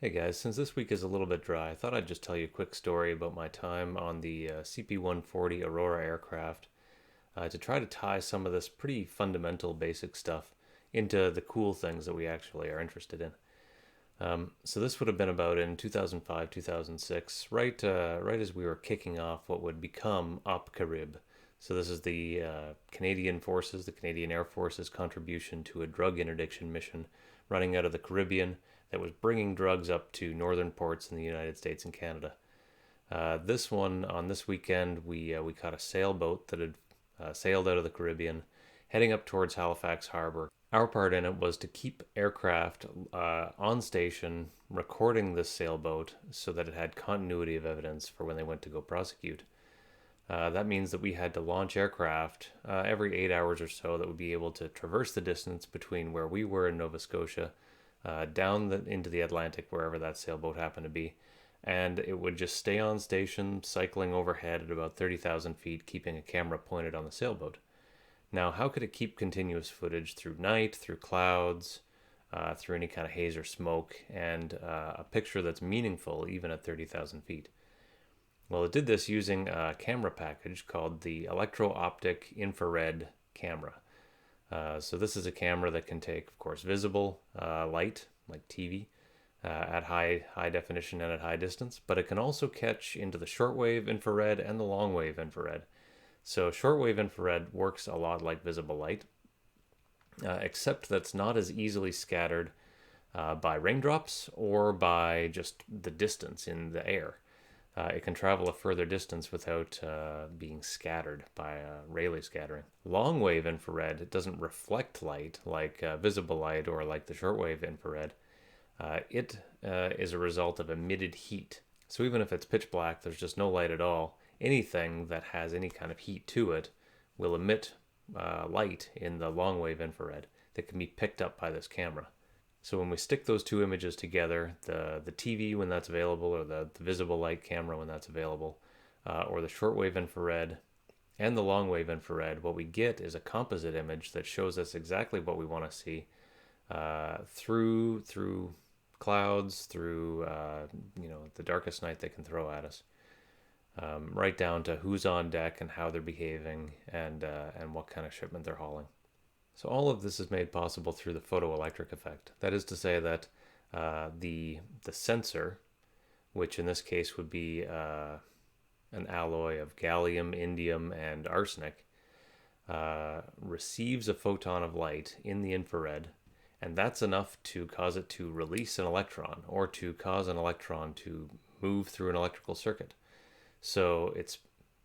Hey guys, since this week is a little bit dry, I thought I'd just tell you a quick story about my time on the CP-140 Aurora aircraft to try to tie some of this pretty fundamental basic stuff into the cool things that we actually are interested in. So this would have been about in 2005, 2006, right as we were kicking off what would become Op Carib. So this is the Canadian Forces, the Canadian Air Force's contribution to a drug interdiction mission running out of the Caribbean that was bringing drugs up to northern ports in the United States and Canada. This one, on this weekend, we caught a sailboat that had sailed out of the Caribbean, heading up towards Halifax Harbor. Our part in it was to keep aircraft on station, recording this sailboat so that it had continuity of evidence for when they went to go prosecute. That means that we had to launch aircraft every 8 hours or so that would be able to traverse the distance between where we were in Nova Scotia, into the Atlantic, wherever that sailboat happened to be. And it would just stay on station, cycling overhead at about 30,000 feet, keeping a camera pointed on the sailboat. Now, how could it keep continuous footage through night, through clouds, through any kind of haze or smoke, and a picture that's meaningful even at 30,000 feet? Well, it did this using a camera package called the Electro-Optic Infrared Camera. So this is a camera that can take, of course, visible light, like TV, at high definition and at high distance, but it can also catch into the shortwave infrared and the longwave infrared. So shortwave infrared works a lot like visible light, except that's not as easily scattered by raindrops or by just the distance in the air. It can travel a further distance without being scattered by Rayleigh scattering. Long wave infrared, it doesn't reflect light like visible light or like the shortwave infrared. It is a result of emitted heat. So even if it's pitch black, there's just no light at all, anything that has any kind of heat to it will emit light in the long wave infrared that can be picked up by this camera. So when we stick those two images together, the TV when that's available, or the visible light camera when that's available, or the shortwave infrared and the long-wave infrared, what we get is a composite image that shows us exactly what we want to see through clouds, through the darkest night they can throw at us, right down to who's on deck and how they're behaving and what kind of shipment they're hauling. So all of this is made possible through the photoelectric effect. That is to say that the sensor, which in this case would be an alloy of gallium, indium, and arsenic, receives a photon of light in the infrared, and that's enough to cause it to release an electron or to cause an electron to move through an electrical circuit. So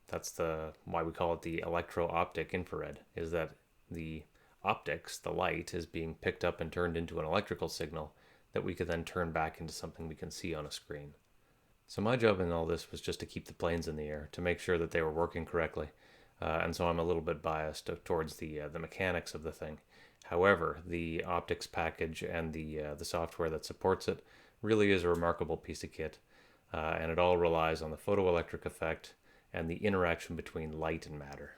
that's why we call it the electro-optic infrared, is that the optics, the light, is being picked up and turned into an electrical signal that we could then turn back into something we can see on a screen. So my job in all this was just to keep the planes in the air, to make sure that they were working correctly. And so I'm a little bit biased towards the mechanics of the thing. However, the optics package and the software that supports it really is a remarkable piece of kit. And it all relies on the photoelectric effect and the interaction between light and matter.